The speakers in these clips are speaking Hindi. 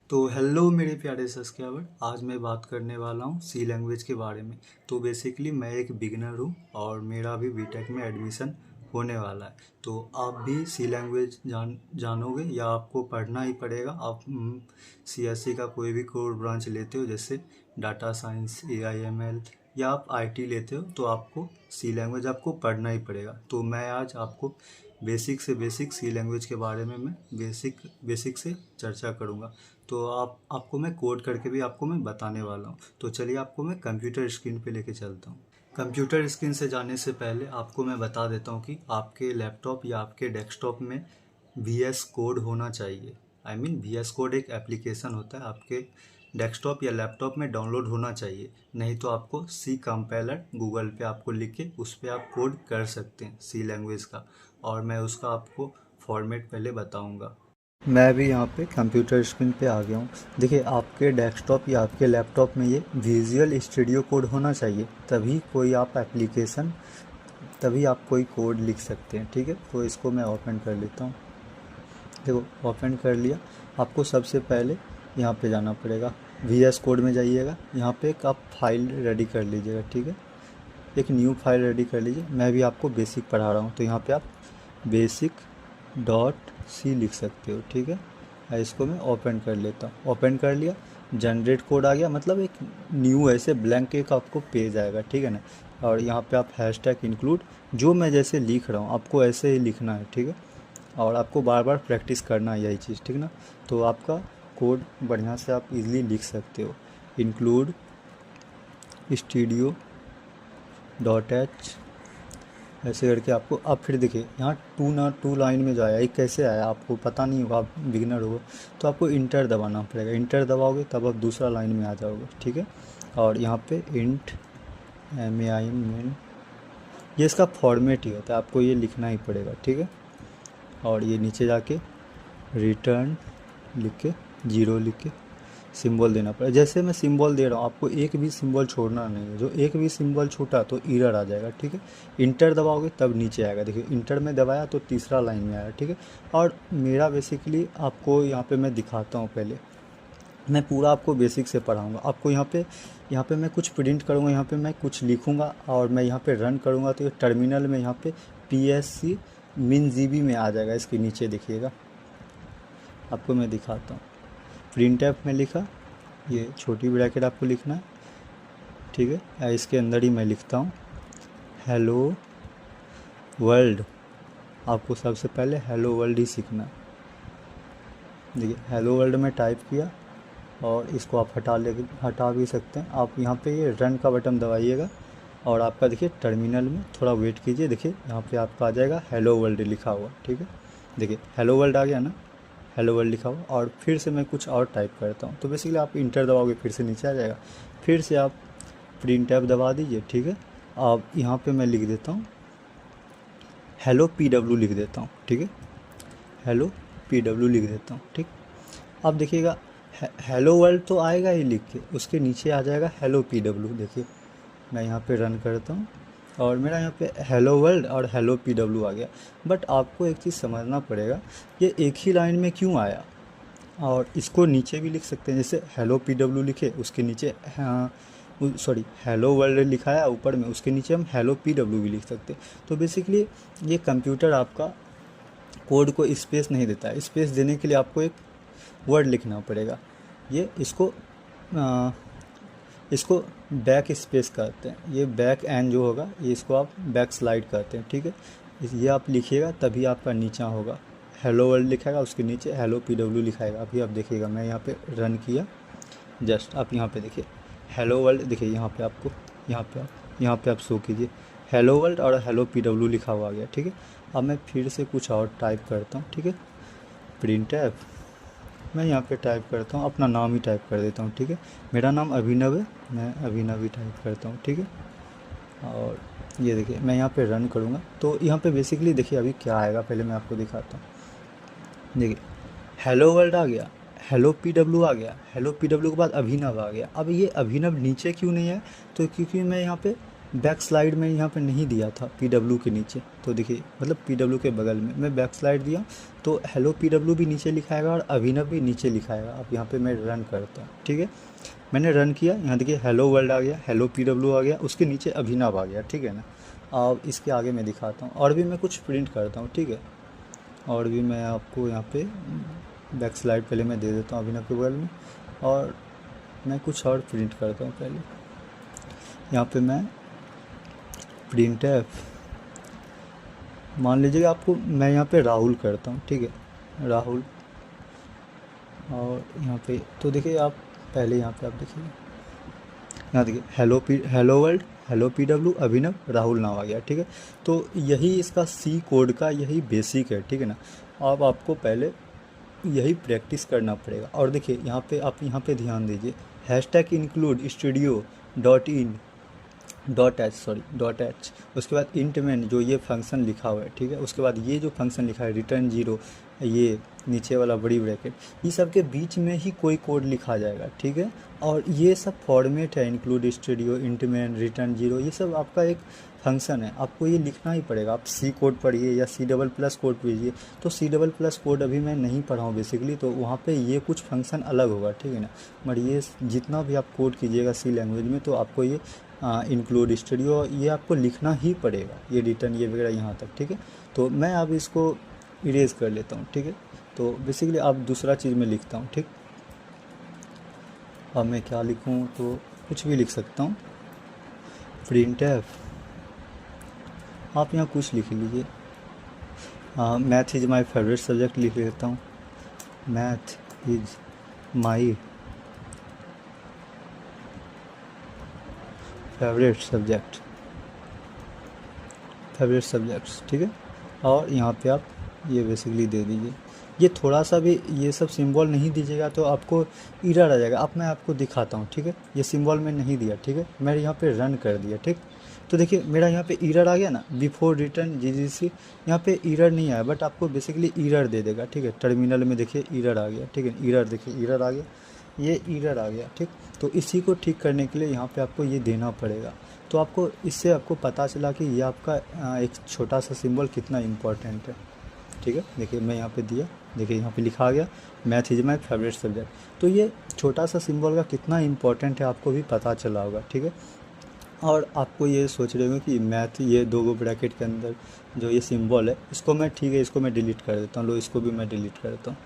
तो हेलो मेरे प्यारे सब्सक्राइबर, आज मैं बात करने वाला हूँ सी लैंग्वेज के बारे में। तो बेसिकली मैं एक बिगिनर हूँ और मेरा भी बीटेक में एडमिशन होने वाला है। तो आप भी सी लैंग्वेज जानोगे या आपको पढ़ना ही पड़ेगा। आप सीएससी का कोई भी कोर ब्रांच लेते हो, जैसे डाटा साइंस, एआईएमएल, या आप आईटी लेते हो, तो आपको सी लैंग्वेज आपको पढ़ना ही पड़ेगा। तो मैं आज आपको बेसिक से बेसिक सी लैंग्वेज के बारे में मैं बेसिक से चर्चा करूँगा। तो आपको मैं कोड करके भी आपको मैं बताने वाला हूँ। तो चलिए आपको मैं कंप्यूटर स्क्रीन पे लेके चलता हूँ। कंप्यूटर स्क्रीन से जाने से पहले आपको मैं बता देता हूँ कि आपके लैपटॉप या आपके डेस्कटॉप में VS कोड होना चाहिए। VS कोड एक एप्लीकेशन होता है, आपके डेस्कटॉप या लैपटॉप में डाउनलोड होना चाहिए। नहीं तो आपको सी कंपाइलर गूगल पे आपको लिख के उस पर आप कोड कर सकते हैं सी लैंग्वेज का, और मैं उसका आपको फॉर्मेट पहले बताऊंगा। मैं भी यहाँ पे कंप्यूटर स्क्रीन पे आ गया हूँ। देखिए, आपके डेस्कटॉप या आपके लैपटॉप में ये विजुअल स्टूडियो कोड होना चाहिए, तभी आप कोई कोड लिख सकते हैं। ठीक है, तो इसको मैं ओपन कर लेता हूँ। देखो, ओपन कर लिया। आपको सबसे पहले यहाँ पे जाना पड़ेगा, VS कोड में जाइएगा। यहाँ पे एक आप फाइल रेडी कर लीजिएगा। ठीक है, एक न्यू फाइल रेडी कर लीजिए। मैं भी आपको बेसिक पढ़ा रहा हूँ, तो यहाँ पे आप basic.c लिख सकते हो। ठीक है, इसको मैं ओपन कर लेता हूँ। ओपन कर लिया, जनरेट कोड आ गया, मतलब एक न्यू ऐसे ब्लैंक एक आपको पेज आएगा। ठीक है ना, और यहाँ पे आप हैशटैग इंक्लूड, जो मैं जैसे लिख रहा हूँ आपको ऐसे ही लिखना है। ठीक है, और आपको बार बार प्रैक्टिस करना है यही चीज़। ठीक ना, तो आपका कोड बढ़िया से आप इजीली लिख सकते हो। इंक्लूड studio.h ऐसे करके आपको, अब फिर देखिए यहाँ टू लाइन में जो आया, ये कैसे आया आपको पता नहीं होगा, आप बिगिनर हो तो आपको इंटर दबाना पड़ेगा। इंटर दबाओगे तब आप दूसरा लाइन में आ जाओगे। ठीक है, और यहाँ पे इंट main, ये इसका फॉर्मेट ही होता है, आपको ये लिखना ही पड़ेगा। ठीक है, और ये नीचे जाके रिटर्न लिख के 0 लिख के सिंबल देना पड़ेगा। जैसे मैं सिंबल दे रहा हूँ, आपको एक भी सिंबल छोड़ना नहीं है। जो एक भी सिंबल छूटा तो एरर आ जाएगा। ठीक है, इंटर दबाओगे तब नीचे आएगा। देखिए, इंटर में दबाया तो तीसरा लाइन में आया। ठीक है, और मेरा बेसिकली आपको यहाँ पे मैं दिखाता हूँ। पहले मैं पूरा आपको बेसिक से पढ़ाऊँगा। आपको यहाँ पे मैं कुछ प्रिंट करूँगा, यहाँ पे मैं कुछ लिखूँगा और मैं यहाँ पे रन करूँगा, तो ये टर्मिनल में यहाँ पे PSC min GB में आ जाएगा। इसके नीचे देखिएगा, आपको मैं दिखाता हूँ। प्रिंट ऐप में लिखा, ये छोटी ब्रैकेट आपको लिखना है। ठीक है, इसके अंदर ही मैं लिखता हूँ हेलो वर्ल्ड। आपको सबसे पहले हेलो वर्ल्ड ही सीखना है। देखिए, हेलो वर्ल्ड में टाइप किया, और इसको आप हटा भी सकते हैं। आप यहाँ पे ये रन का बटन दबाइएगा, और आपका देखिए टर्मिनल में थोड़ा वेट कीजिए। देखिए, यहाँ पे आपका आ जाएगा हेलो वर्ल्ड लिखा हुआ। ठीक है, देखिए हेलो वर्ल्ड आ गया ना, हेलो वर्ल्ड लिखा हुआ। और फिर से मैं कुछ और टाइप करता हूँ, तो बेसिकली आप इंटर दबाओगे फिर से नीचे आ जाएगा। फिर से आप प्रिंट ऐप दबा दीजिए। ठीक है, अब यहाँ पे मैं लिख देता हूँ हेलो PW लिख देता हूँ। ठीक है, हेलो PW लिख देता हूँ। ठीक, अब देखिएगा हेलो वर्ल्ड तो आएगा ही लिख के, उसके नीचे आ जाएगा हेलो PW। देखिए, मैं यहाँ पे रन करता हूँ और मेरा यहाँ पे हेलो वर्ल्ड और हेलो PW आ गया। बट आपको एक चीज़ समझना पड़ेगा, ये एक ही लाइन में क्यों आया। और इसको नीचे भी लिख सकते हैं, जैसे हेलो PW लिखे, उसके नीचे हेलो वर्ल्ड लिखा है ऊपर में, उसके नीचे हम हेलो PW भी लिख सकते हैं। तो बेसिकली ये कंप्यूटर आपका कोड को स्पेस नहीं देता है। स्पेस देने के लिए आपको एक वर्ड लिखना पड़ेगा। ये इसको बैक स्पेस कहते हैं। ये बैक एन जो होगा, ये इसको आप बैक स्लाइड कहते हैं। ठीक है, ये आप लिखिएगा तभी आपका नीचा होगा हेलो वर्ल्ड लिखाएगा, उसके नीचे हेलो PW लिखाएगा। अभी आप देखिएगा, मैं यहाँ पे रन किया, जस्ट आप यहाँ पे देखिए हेलो वर्ल्ड। देखिए यहाँ पे आप शो कीजिए हेलो वर्ल्ड और हेलो PW लिखा हुआ आ गया। ठीक है, अब मैं फिर से कुछ और टाइप करता हूँ। ठीक है, प्रिंट ऐप, मैं यहाँ पे टाइप करता हूँ, अपना नाम ही टाइप कर देता हूँ। ठीक है, मेरा नाम अभिनव है, मैं अभिनव ही टाइप करता हूँ। ठीक है, और ये देखिए मैं यहाँ पे रन करूँगा, तो यहाँ पे बेसिकली देखिए अभी क्या आएगा, पहले मैं आपको दिखाता हूँ। देखिए, हेलो वर्ल्ड आ गया, हेलो PW आ गया, हेलो PW के बाद अभिनव आ गया। अब ये अभिनव नीचे क्यों नहीं है, तो क्योंकि मैं यहाँ पे बैक स्लाइड में यहाँ पे नहीं दिया था PW के नीचे, तो देखिए मतलब PW के बगल में मैं बैक स्लाइड दिया तो हेलो PW भी नीचे लिखाएगा और अभिनव भी नीचे लिखाएगा। अब यहाँ पे मैं रन करता हूँ, ठीक है। मैंने रन किया, यहाँ देखिए हेलो वर्ल्ड आ गया, हेलो PW आ गया, उसके नीचे अभिनव आ गया, ठीक है ना। अब इसके आगे मैं दिखाता हूँ और भी मैं कुछ प्रिंट करता हूँ, ठीक है। और भी मैं आपको यहाँ पे बैक स्लाइड पहले मैं दे देता हूँ अभिनव के बगल में, और मैं कुछ और प्रिंट करता हूँ। पहले यहाँ पे मैं प्रिंट एफ, मान लीजिएगा आपको मैं यहाँ पे राहुल करता हूँ, ठीक है, राहुल। और यहाँ पे तो देखिए आप पहले यहाँ पे आप देखिए, यहाँ देखिए हेलो वर्ल्ड, हेलो PW, अभिनव, राहुल नाम आ गया, ठीक है। तो यही इसका सी कोड का यही बेसिक है, ठीक है ना। अब आपको पहले यही प्रैक्टिस करना पड़ेगा। और देखिए यहाँ पे आप यहाँ पे ध्यान दीजिए, hashtag include studio dot in dot H, उसके बाद इंट में जो ये फंक्शन लिखा हुआ है, ठीक है, उसके बाद ये जो फंक्शन लिखा है रिटर्न 0, ये नीचे वाला बड़ी ब्रैकेट, ये सब के बीच में ही कोई कोड लिखा जाएगा, ठीक है। और ये सब फॉर्मेट है, इंक्लूड स्टूडियो, इंट में, रिटर्न 0, ये सब आपका एक फंक्शन है, आपको ये लिखना ही पड़ेगा। आप सी कोड पढ़िए या C++ कोड पढ़िए, तो C++ कोड अभी मैं नहीं पढ़ा हूँ बेसिकली, तो वहाँ पे ये कुछ फंक्शन अलग होगा, ठीक है ना। मगर ये जितना भी आप कोड कीजिएगा सी लैंग्वेज में, तो आपको ये इंक्लूड स्टूडियो ये आपको लिखना ही पड़ेगा, ये रिटर्न ये वगैरह यहाँ तक, ठीक है। तो मैं अब इसको इरेज कर लेता हूँ, ठीक है। तो बेसिकली अब दूसरा चीज़ मैं लिखता हूँ, ठीक। अब मैं क्या लिखूँ, तो कुछ भी लिख सकता हूँ, प्रिंट एफ, आप यहाँ कुछ लिख लीजिए। Math is my favourite subject लिख लेता हूँ, math is my favourite subjects, ठीक है। और यहाँ पे आप ये बेसिकली दे दीजिए। ये थोड़ा सा भी ये सब सिंबल नहीं दीजिएगा तो आपको एरर आ जाएगा। अब मैं आपको दिखाता हूँ, ठीक है। ये सिंबल मैं नहीं दिया, ठीक है, मैंने यहाँ पे रन कर दिया, ठीक। तो देखिए मेरा यहाँ पे एरर आ गया ना, बिफोर रिटर्न GGC, यहाँ पे एरर नहीं आया, बट आपको बेसिकली एरर दे देगा, ठीक है। टर्मिनल में देखिए एरर आ गया, ठीक है, एरर देखिए एरर आ गया, ये एरर आ गया, ठीक। तो इसी को ठीक करने के लिए यहाँ पे आपको ये देना पड़ेगा। तो आपको इससे आपको पता चला कि ये आपका एक छोटा सा सिंबल कितना इम्पोर्टेंट है, ठीक है। देखिए मैं यहाँ पे दिया, देखिए यहाँ पे लिखा आ गया math is my favourite subject. तो ये छोटा सा सिंबल का कितना इम्पोर्टेंट है आपको भी पता चला होगा, ठीक है। और आपको ये सोच रहे होंगे कि मैथ ये दो ब्रैकेट के अंदर जो ये सिंबल है, इसको मैं, ठीक है, इसको मैं डिलीट कर देता हूँ, लो इसको भी मैं डिलीट कर देता हूँ,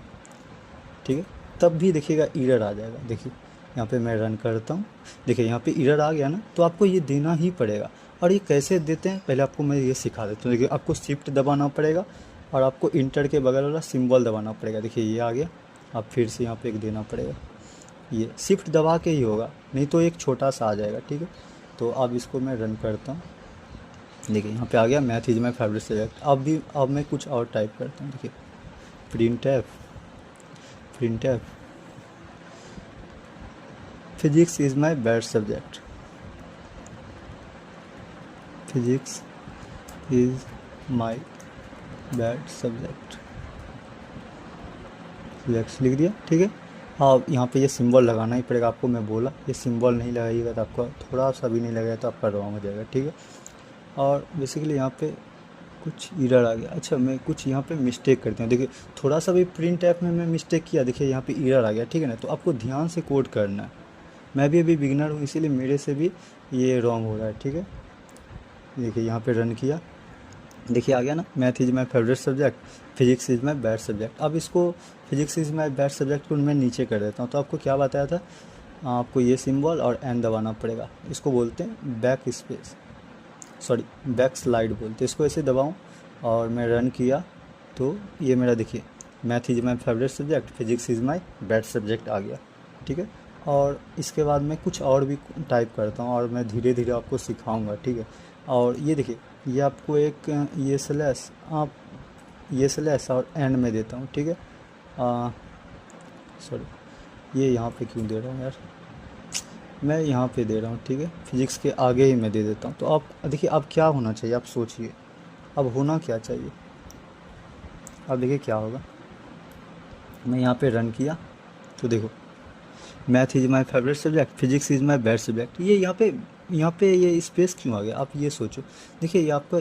ठीक है। तब भी देखिएगा एरर आ जाएगा। देखिए यहाँ पे मैं रन करता हूँ, देखिए यहाँ पे एरर आ गया ना, तो आपको ये देना ही पड़ेगा। और ये कैसे देते हैं पहले आपको मैं ये सिखा देता हूँ। देखिए आपको शिफ्ट दबाना पड़ेगा और आपको इंटर के बगल वाला सिंबल दबाना पड़ेगा। देखिए ये आ गया, आप फिर से यहाँ पे एक देना पड़ेगा, ये शिफ्ट दबा के ही होगा, नहीं तो एक छोटा सा आ जाएगा, ठीक है। तो अब इसको मैं रन करता हूँ, देखिए यहाँ पे आ गया math is my favourite subject. अब मैं कुछ और टाइप करता हूँ, देखिए print F physics is my bad subject, physics is my bad subject लिख दिया, ठीक है। अब यहाँ पे ये सिंबल लगाना ही पड़ेगा आपको, मैं बोला ये सिंबल नहीं लगाइएगा तो आपका थोड़ा सा भी नहीं लगेगा तो आपका रॉन्ग हो जाएगा, ठीक है। और बेसिकली यहाँ पे कुछ एरर आ गया। अच्छा मैं कुछ यहाँ पे मिस्टेक करते हैं, देखिए थोड़ा सा भी प्रिंट ऐप में मैं मिस्टेक किया, देखिए यहाँ पे एरर आ गया, ठीक है ना। तो आपको ध्यान से कोड करना है, मैं भी अभी बिगिनर हूँ इसीलिए मेरे से भी ये रॉन्ग हो रहा है, ठीक है। देखिए यहाँ पे रन किया, देखिए आ गया ना math is my favourite subject, physics is my bad subject. अब इसको physics is my bad subject को मैं नीचे कर देता हूँ। तो आपको क्या बताया था, आपको ये सिंबल और एन दबाना पड़ेगा, इसको बोलते हैं बैक स्लाइड बोलते हैं इसको। ऐसे दबाऊँ और मैं रन किया तो ये मेरा देखिए math is my favourite subject, physics is my bad subject आ गया, ठीक है। और इसके बाद मैं कुछ और भी टाइप करता हूँ और मैं धीरे धीरे आपको सिखाऊंगा, ठीक है। और ये देखिए ये आपको एक ये स्लैश, आप ये स्लैश और एंड में देता हूँ, ठीक है। ये यहाँ पे क्यों दे रहा हूँ यार, मैं यहाँ पे दे रहा हूँ, ठीक है। फिजिक्स के आगे ही मैं दे देता हूँ। तो आप देखिए अब क्या होना चाहिए, आप सोचिए अब होना क्या चाहिए। अब देखिए क्या होगा, मैं यहाँ पे रन किया तो देखो math is my favourite subject, physics is my best subject. ये यहाँ पे ये स्पेस क्यों आ गया, आप ये सोचो। देखिए ये आपका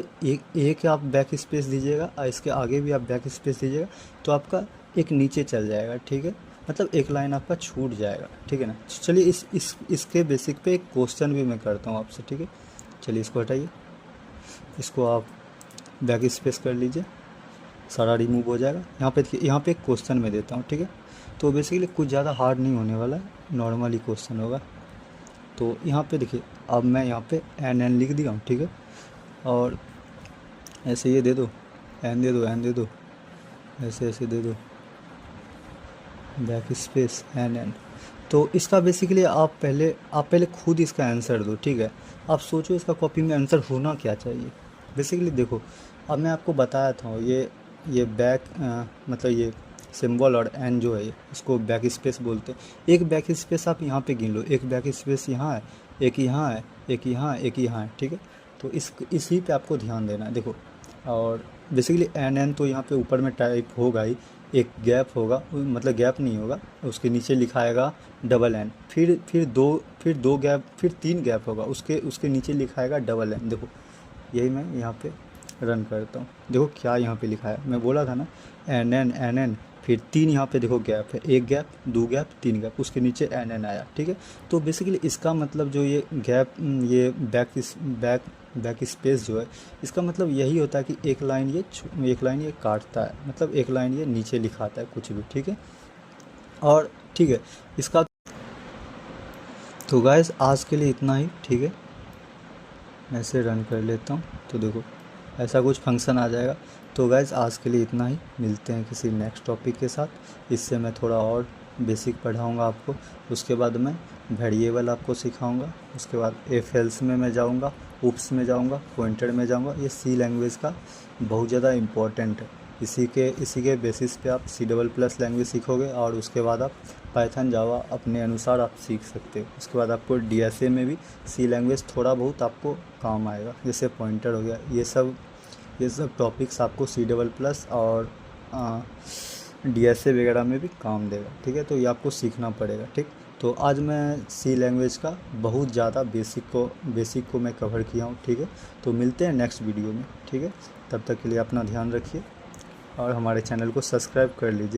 एक आप बैक स्पेस दीजिएगा और इसके आगे भी आप बैक स्पेस दीजिएगा तो आपका एक नीचे चल जाएगा, ठीक है, मतलब एक लाइन आपका छूट जाएगा, ठीक है ना। चलिए इसके बेसिक पे एक क्वेश्चन भी मैं करता हूँ आपसे, ठीक है। चलिए इसको हटाइए, इसको आप बैक स्पेस कर लीजिए, सारा रिमूव हो जाएगा। यहाँ पे एक क्वेश्चन मैं देता हूँ, ठीक है। तो बेसिकली कुछ ज़्यादा हार्ड नहीं होने वाला है, नॉर्मली क्वेश्चन होगा। तो यहाँ पे देखिए, अब मैं यहाँ पे एन लिख दिया हूँ, ठीक है, और ऐसे ये दे दो, एन दे दो, ऐसे दे दो, बैक स्पेस एन। तो इसका बेसिकली आप पहले खुद इसका आंसर दो, ठीक है। आप सोचो इसका कॉपी में आंसर होना क्या चाहिए। बेसिकली देखो, अब मैं आपको बताया था ये बैक मतलब ये सिंबल और एन जो है इसको बैक स्पेस बोलते हैं। एक बैक स्पेस आप यहाँ पे गिन लो, एक बैक स्पेस यहाँ है, एक यहाँ है, एक यहाँ, एक यहाँ है, ठीक है। तो इसी पे आपको ध्यान देना है, देखो। और बेसिकली एन तो यहाँ पे ऊपर में टाइप होगा ही, एक गैप होगा, मतलब गैप नहीं होगा, उसके नीचे लिखा आएगा डबल एन, फिर दो गैप, फिर 3 गैप होगा, उसके नीचे लिखा आएगा डबल एन। देखो यही मैं यहाँ पे रन करता हूँ, देखो क्या यहाँ पे लिखा है, मैं बोला था ना एन एन, फिर 3 यहाँ पे देखो गैप है, एक गैप, 2 गैप, 3 गैप, उसके नीचे एन आया, ठीक है। तो बेसिकली इसका मतलब जो ये गैप, ये बैक स्पेस जो है, इसका मतलब यही होता है कि एक लाइन ये काटता है, मतलब एक लाइन ये नीचे लिखाता है कुछ भी, ठीक है। और ठीक है, इसका तो गाइस आज के लिए इतना ही, ठीक है। मैं इसे रन कर लेता हूँ, तो देखो ऐसा कुछ फंक्शन आ जाएगा। तो गाइस आज के लिए इतना ही, मिलते हैं किसी नेक्स्ट टॉपिक के साथ। इससे मैं थोड़ा और बेसिक पढ़ाऊँगा आपको, उसके बाद मैं वेरिएबल आपको सिखाऊंगा, उसके बाद इफ एल्स में मैं जाऊंगा, उप्स में जाऊंगा, पॉइंटर में जाऊंगा। ये सी लैंग्वेज का बहुत ज़्यादा इम्पोर्टेंट है। इसी के बेसिस पे आप C++ लैंग्वेज सीखोगे और उसके बाद आप पाइथन जावा अपने अनुसार आप सीख सकते हो। उसके बाद आपको DSA में भी सी लैंग्वेज थोड़ा बहुत आपको काम आएगा, जैसे पॉइंटर हो गया। ये सब टॉपिक्स आपको C++ और DSA वगैरह में भी काम देगा, ठीक है। तो ये आपको सीखना पड़ेगा, ठीक। तो आज मैं सी लैंग्वेज का बहुत ज़्यादा बेसिक को मैं कवर किया हूँ, ठीक है। तो मिलते हैं नेक्स्ट वीडियो में, ठीक है। तब तक के लिए अपना ध्यान रखिए और हमारे चैनल को सब्सक्राइब कर लीजिए।